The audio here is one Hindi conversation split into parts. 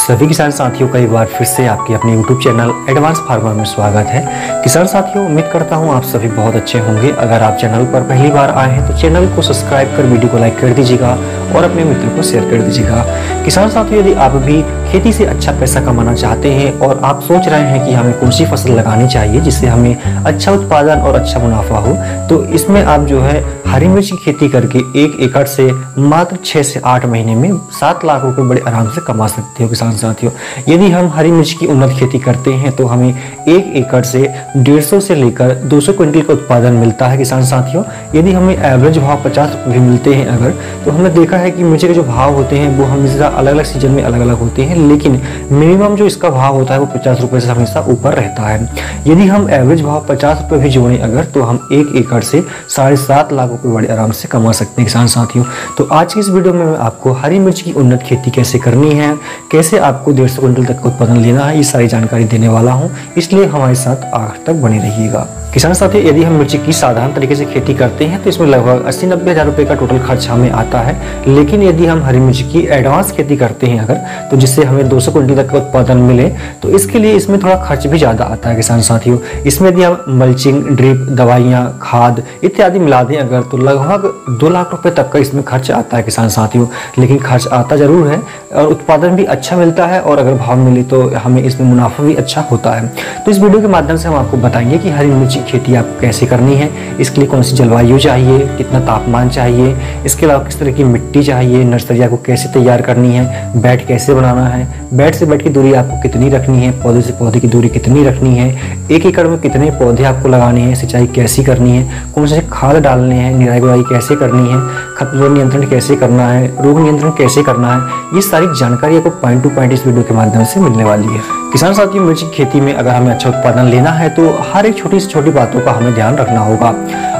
सभी किसान साथियों का एक बार फिर से आपके अपने YouTube चैनल एडवांस फार्मर में स्वागत है। किसान साथियों, उम्मीद करता हूं आप सभी बहुत अच्छे होंगे। अगर आप चैनल पर पहली बार आए हैं तो चैनल को सब्सक्राइब कर वीडियो को लाइक कर दीजिएगा और अपने मित्रों को शेयर कर दीजिएगा। किसान साथियों, यदि आप भी खेती से अच्छा पैसा कमाना चाहते हैं और आप सोच रहे हैं कि हमें कौन सी फसल लगानी चाहिए जिससे हमें अच्छा उत्पादन और अच्छा मुनाफा हो, तो इसमें आप जो है हरी मिर्च की खेती करके 1 एकड़ से मात्र 6 से 8 महीने में 7 लाख रुपए बड़े आराम से कमा सकते हो। किसान साथियों, यदि हम हरी मिर्च की उन्नत खेती करते हैं तो हमें 1 एकड़ से 150 से लेकर 200 क्विंटल का उत्पादन मिलता है। किसान साथियों, यदि हमें एवरेज भाव 50 रुपये भी मिलते हैं अगर, तो हमने देखा है कि मिर्च के जो भाव होते हैं वो हमेशा अलग अलग सीजन में अलग अलग होते हैं, लेकिन मिनिमम जो इसका भाव होता है वो 50 रुपये से हमेशा ऊपर रहता है। यदि हम एवरेज भाव 50 रुपये भी जोड़ें अगर, तो हम 1 एकड़ से 7.5 लाख रुपये बड़े आराम से कमा सकते हैं। किसान साथियों, तो आज की इस वीडियो में मैं आपको हरी मिर्च की उन्नत खेती कैसे करनी है, कैसे आपको 150 क्विंटल तक का उत्पादन लेना है, ये सारी जानकारी देने वाला हूँ, इसलिए हमारे साथ आखिर तक बने रहिएगा। किसान साथियों, यदि हम मिर्ची की साधारण तरीके से खेती करते हैं तो इसमें लगभग 80-90 हज़ार रुपये का टोटल खर्च हमें आता है, लेकिन यदि हम हरी मिर्च की एडवांस खेती करते हैं अगर, तो जिससे हमें 200 क्विंटल तक का उत्पादन मिले, तो इसके लिए इसमें थोड़ा खर्च भी ज़्यादा आता है। किसान साथियों, इसमें यदि हम मल्चिंग, ड्रिप, दवाइयाँ, खाद इत्यादि मिला दें अगर, तो लगभग 2 लाख रुपये तक का इसमें खर्च आता है। किसान साथियों, लेकिन खर्च आता जरूर है और उत्पादन भी अच्छा मिलता है, और अगर भाव मिले तो हमें इसमें मुनाफा भी अच्छा होता है। तो इस वीडियो के माध्यम से हम आपको बताएंगे कि हरी मिर्च खेती आपको कैसे करनी है, इसके लिए कौन सी जलवायु चाहिए, कितना तापमान चाहिए, इसके अलावा किस तरह की मिट्टी चाहिए, नर्सरिया को कैसे तैयार करनी है, बेड कैसे बनाना है, बेड से बेड की दूरी आपको कितनी रखनी है, पौधे से पौधे की दूरी कितनी रखनी है, 1 एकड़ में कितने पौधे आपको लगाने हैं, सिंचाई कैसी करनी है, कौन से खाद डालने हैं, निराई गुड़ाई कैसे करनी है, खरपतवार नियंत्रण कैसे करना है, रोग नियंत्रण कैसे करना है, ये सारी जानकारी आपको पॉइंट टू पॉइंट इस वीडियो के माध्यम से मिलने वाली है। किसान साथियों, मिर्च की खेती में अगर हमें अच्छा उत्पादन लेना है तो हर एक छोटी से छोटी बातों का हमें ध्यान रखना होगा।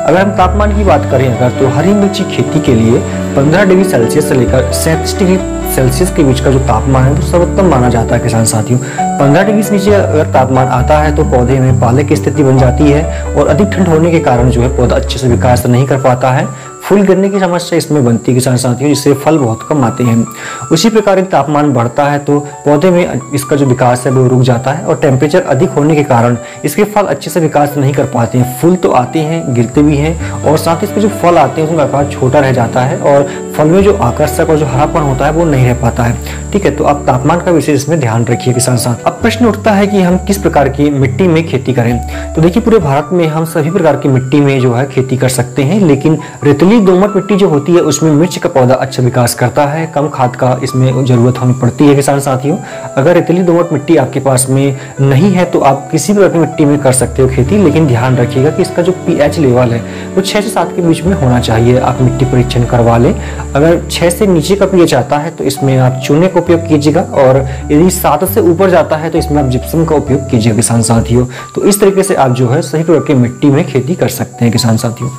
अगर हम तापमान की बात करें अगर, तो हरी मिर्च की खेती के लिए 15 डिग्री सेल्सियस से लेकर 37 डिग्री सेल्सियस के बीच का जो तापमान है वो सर्वोत्तम माना जाता है। किसान साथियों, 15 डिग्री से नीचे अगर तापमान आता है तो पौधे में पाले की स्थिति बन जाती है और अधिक ठंड होने के कारण जो है पौधा अच्छे से विकास नहीं कर पाता है, फूल गिरने की समस्या इसमें बनती है। किसान साथियों, जिससे फल बहुत कम आते हैं। उसी प्रकार तापमान बढ़ता है तो पौधे में इसका जो विकास है वो रुक जाता है, और टेम्परेचर अधिक होने के कारण इसके फल अच्छे से विकास नहीं कर पाते हैं। फूल तो आते हैं, गिरते भी हैं, और साथ ही इसके जो फल आते हैं उसका आकार छोटा रह जाता है और फल में जो आकर्षक और जो हरापन होता है वो नहीं रह पाता है। ठीक है, तो आप तापमान का विशेष इसमें ध्यान रखिए। किसान साथ अब प्रश्न उठता है कि हम किस प्रकार की मिट्टी में खेती करें। तो देखिए, पूरे भारत में हम सभी प्रकार की मिट्टी में जो है खेती कर सकते हैं, लेकिन रेतीली दोमट मिट्टी जो होती है उसमें मिर्च का पौधा अच्छा विकास करता है, कम खाद का इसमें जरूरत हमें पड़ती है। किसान साथियों, अगर रेतीली दोमट मिट्टी आपके पास में नहीं है तो आप किसी भी प्रकार की मिट्टी में कर सकते हो खेती, लेकिन ध्यान रखिएगा कि इसका जो pH लेवल है वो 6 से 7 के बीच में होना चाहिए। आप मिट्टी परीक्षण करवा लें। अगर 6 से नीचे का pH आता है तो इसमें आप चूने का उपयोग कीजिएगा, और यदि 7 से ऊपर जाता है तो इसमें आप जिप्सम का उपयोग कीजिएगा। किसान साथियों, तो इस तरीके से आप जो है सही प्रकार की मिट्टी में खेती कर सकते हैं। किसान साथियों,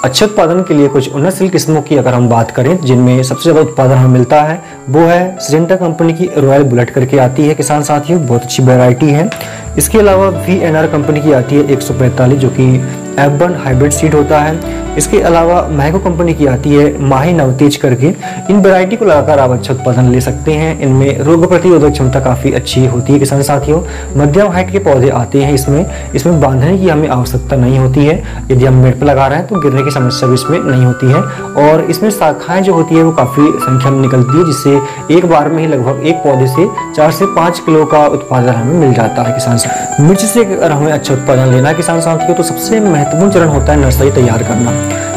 अच्छे उत्पादन के लिए कुछ उन्नतशील किस्मों की अगर हम बात करें, जिनमें सबसे ज़्यादा उत्पादन हमें मिलता है वो है सिजेंटा कंपनी की रॉयल बुलेट करके आती है। किसान साथियों, बहुत अच्छी वैरायटी है। इसके अलावा VNR कंपनी की आती है 145, जो कि F1 हाइब्रिड सीड होता है। इसके अलावा मैगो कंपनी की आती है माही नवतेज करके। इन वैरायटी को लगाकर आप अच्छा उत्पादन ले सकते हैं। इनमें रोग प्रतिरोधक क्षमता काफ़ी अच्छी होती है। किसान साथियों, मध्यम हाइट के पौधे आते हैं इसमें बांधने की हमें आवश्यकता नहीं होती है। यदि हम मेड़ पर लगा रहे हैं तो गिरने की समस्या भी इसमें नहीं होती है, और इसमें शाखाएं जो होती है वो काफ़ी संख्या में निकलती है, जिससे एक बार में ही लगभग एक पौधे से 4 से 5 किलो का उत्पादन हमें मिल जाता है। किसान मिर्च से अगर हमें अच्छा उत्पादन लेना है किसान साथियों, तो सबसे महत्वपूर्ण चरण होता है नर्सरी तैयार करना।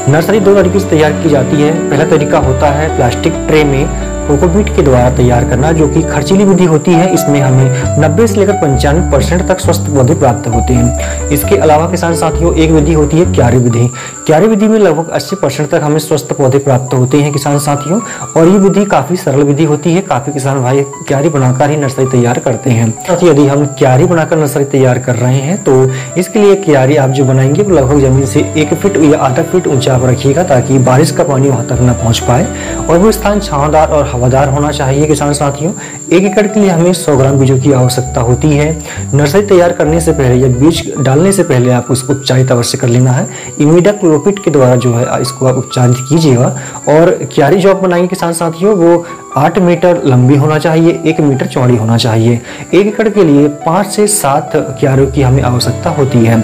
नर्सरी 2 तरीके से तैयार की जाती है। पहला तरीका होता है प्लास्टिक ट्रे में कोकोपीट के द्वारा तैयार करना, जो कि खर्चीली विधि होती है। इसमें हमें 90 से लेकर 95% तक स्वस्थ पौधे प्राप्त होते हैं। इसके अलावा किसान साथियों, एक विधि होती है क्यारी विधि। क्यारी विधि में लगभग 80% तक हमें स्वस्थ पौधे प्राप्त होते हैं। किसान साथियों, और ये विधि काफी सरल विधि होती है। काफी किसान भाई क्यारी बनाकर ही नर्सरी तैयार करते हैं। यदि हम क्यारी बनाकर नर्सरी तैयार कर रहे हैं तो इसके लिए क्यारी आप जो बनाएंगे वो लगभग जमीन से 1 फीट या आधा फीट ऊंचा आप रखिएगा, ताकि बारिश का पानी वहां तक न पहुंच पाए, और वो स्थान छांवदार और हवादार होना चाहिए। किसान साथियों, 1 एकड़ के लिए हमें 100 ग्राम बीजों की आवश्यकता होती है। नर्सरी तैयार करने से पहले या बीज डालने से पहले आपको इसको उपचारित अवश्य कर लेना है। इमिडाक्लोपिड के द्वारा जो है इसको आप उपचारित कीजिएगा। और क्यारी जो आप बनाएंगे किसान साथियों, वो 8 मीटर लंबी होना चाहिए, 1 मीटर चौड़ी होना चाहिए। 1 एकड़ के लिए 5 से 7 क्यारियों की हमें आवश्यकता होती है।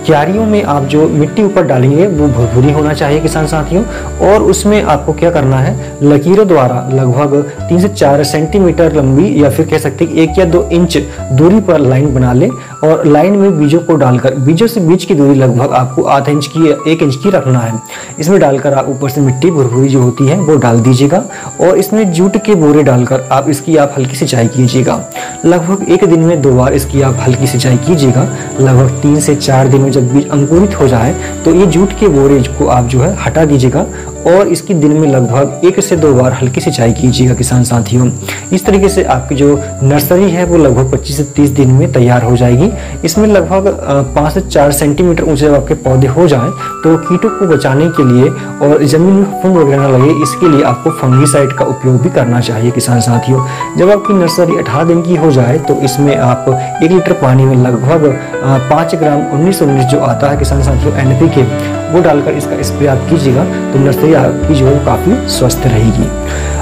क्यारियों में आप जो मिट्टी ऊपर डालेंगे वो भुरभुरी होना चाहिए किसान साथियों, और उसमें आपको क्या करना है, लकीरों द्वारा लगभग 3 से 4 सेंटीमीटर लंबी या फिर कह सकते हैं 1 या 2 इंच दूरी पर लाइन बना ले, और लाइन में बीजों को डालकर, बीजों से बीज की दूरी लगभग आपको आधा इंच की 1 इंच की रखना है। इसमें डालकर आप ऊपर से मिट्टी भुरभुरी जो होती है वो डाल दीजिएगा, और इसमें जूट के बोरे डालकर आप इसकी हल्की सिंचाई कीजिएगा। लगभग 1 दिन में 2 बार इसकी आप हल्की सिंचाई कीजिएगा। लगभग 3 से 4 दिन में जब बीज अंकुरित हो जाए तो ये जूट के बोरे को आप जो है हटा दीजिएगा, और इसकी दिन में लगभग 1 से 2 बार हल्की सिंचाई कीजिएगा किसान साथियों। इस तरीके से आपकी जो नर्सरी है वो लगभग 25 से 30 दिन में तैयार हो जाएगी। इसमें लगभग 5 से 4 सेंटीमीटर ऊंचे जब आपके पौधे हो जाएं तो कीटों को बचाने के लिए और जमीन में फफूंद वगैरह ना लगे, इसके लिए आपको फंगीसाइड का उपयोग भी करना चाहिए किसान साथियों। जब आपकी नर्सरी 18 दिन की हो जाए तो इसमें आप 1 लीटर पानी में लगभग 5 ग्राम 19-19 जो आता है किसान साथियों NPK, वो डालकर इसका स्प्रे आप कीजिएगा तो नर्सरी आपकी जो है काफ़ी स्वस्थ रहेगी।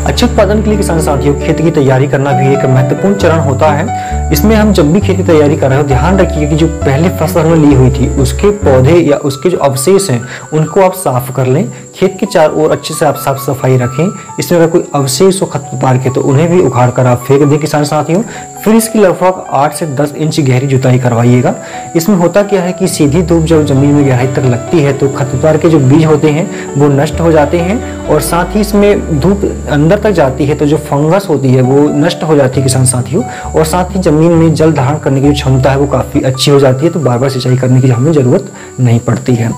अच्छे उत्पादन के लिए किसान साथियों खेत की तैयारी करना भी एक महत्वपूर्ण चरण होता है। इसमें हम जब भी खेत की तैयारी कर रहे हो ध्यान रखिए कि जो पहले फसल हमने ली हुई थी उसके पौधे या उसके जो अवशेष हैं उनको आप साफ कर लें। खेत के चारों ओर अच्छे से आप साफ सफाई रखें। इसमें अगर कोई अवशेष हो खरपतवार के तो उन्हें भी उखाड़ कर आप फेंक दें किसान साथियों। फिर इसकी लगभग 8 से 10 इंच गहरी जुताई करवाइएगा। इसमें होता क्या है कि सीधी धूप जब जमीन में गहराई तक लगती है तो खरपतवार के जो बीज होते हैं वो नष्ट हो जाते हैं, और साथ ही इसमें धूप अंदर तक जाती है तो जो फंगस होती है वो नष्ट हो जाती है किसान साथियों, और साथ ही जमीन में जल धारण करने की जो क्षमता है वो काफ़ी अच्छी हो जाती है, तो बार बार सिंचाई करने की हमें ज़रूरत नहीं पड़ती है।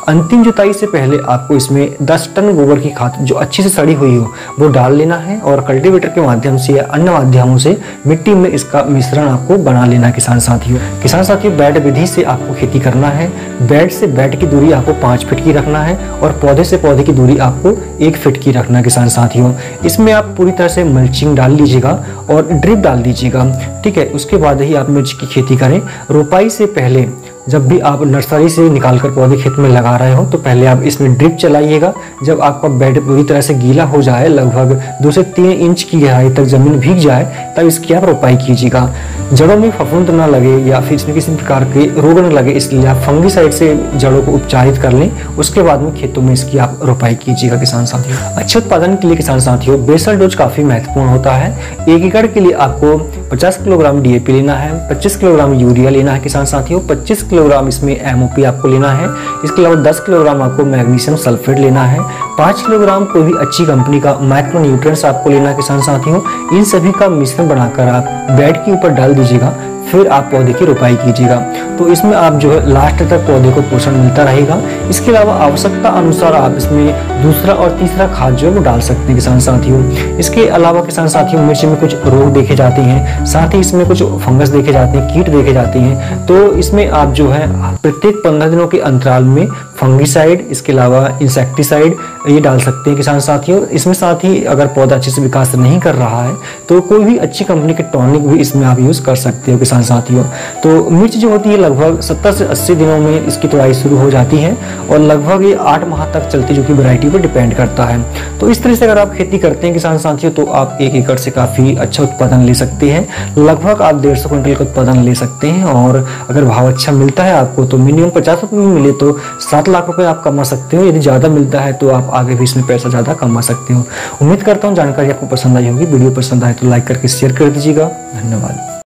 अंतिम जुताई से पहले आपको इसमें 10 टन गोबर की खाद जो अच्छी से सड़ी हुई हो वो डाल लेना है, और कल्टीवेटर के माध्यम से या अन्य माध्यमों से मिट्टी में इसका मिश्रण आपको बना लेना है किसान साथियों। किसान साथियों बेड विधि से आपको खेती करना है। बेड से बेड की दूरी आपको 5 फीट की रखना है, और पौधे से पौधे की दूरी आपको 1 फीट की रखना है किसान साथियों। इसमें आप पूरी तरह से मल्चिंग डाल लीजिएगा और ड्रिप डाल दीजिएगा, ठीक है। उसके बाद ही आप मिर्च की खेती करें। रोपाई से पहले जब भी आप नर्सरी से निकालकर पौधे खेत में लगा रहे हो तो पहले आप इसमें ड्रिप चलाइएगा। जब आपका बेड पूरी तरह से गीला हो जाए, लगभग 2 से 3 इंच की गहराई तक जमीन भीग जाए, तब इसकी आप रोपाई कीजिएगा। जड़ों में फफूंद ना लगे या फिर इसमें किसी प्रकार के रोग न लगे, इसलिए आप फंगीसाइड से जड़ों को उपचारित कर लें। उसके बाद में खेतों में इसकी आप रोपाई कीजिएगा किसान साथियों। अच्छे उत्पादन के लिए किसान साथियों बेसल डोज काफी महत्वपूर्ण होता है। 1 एकड़ के लिए आपको 50 किलोग्राम DAP लेना है, 25 किलोग्राम यूरिया लेना है किसान साथियों, 25 किलोग्राम इसमें MOP आपको लेना है। इसके अलावा 10 किलोग्राम आपको मैग्नीशियम सल्फेट लेना है, 5 किलोग्राम कोई भी अच्छी कंपनी का माइक्रो न्यूट्रिएंट्स आपको लेना है किसान साथियों। इन सभी का मिश्रण बनाकर आप बेड के ऊपर डाल दीजिएगा, फिर आप पौधे की रोपाई कीजिएगा। तो इसमें आप जो है लास्ट तक पौधे को पोषण मिलता रहेगा। इसके अलावा आवश्यकता अनुसार आप इसमें दूसरा और तीसरा खाद जो है वो डाल सकते हैं किसान साथियों। इसके अलावा किसान साथियों मिर्च में कुछ रोग देखे जाते हैं, साथ ही इसमें कुछ फंगस देखे जाते हैं, कीट देखे जाते हैं, तो इसमें आप जो है प्रत्येक 15 दिनों के अंतराल में फंगीसाइड, इसके अलावा इंसेक्टिसाइड ये डाल सकते हैं किसान साथियों। इसमें साथ ही अगर पौधा अच्छे से विकास नहीं कर रहा है तो कोई भी अच्छी कंपनी के टॉनिक भी इसमें आप यूज कर सकते हो किसान साथियों। तो मिर्च जो होती है लगभग 70 से 80 दिनों में इसकी तुड़ाई शुरू हो जाती है, और लगभग ये 8 माह तक चलती, जो कि वैरायटी पर डिपेंड करता है। तो इस तरह से अगर आप खेती करते हैं किसान साथियों तो आप 1 एकड़ से काफी अच्छा उत्पादन ले सकते हैं। लगभग आप 150 क्विंटल का उत्पादन ले सकते हैं, और अगर भाव अच्छा मिलता है आपको तो मिनिमम 50 रुपये में मिले तो 7 लाख रुपए आप कमा सकते हो। यदि ज्यादा मिलता है तो आप आगे भी इसमें पैसा ज्यादा कमा सकते हो। उम्मीद करता हूँ जानकारी आपको पसंद आई होगी। वीडियो पसंद आए तो लाइक करके शेयर कर दीजिएगा। धन्यवाद।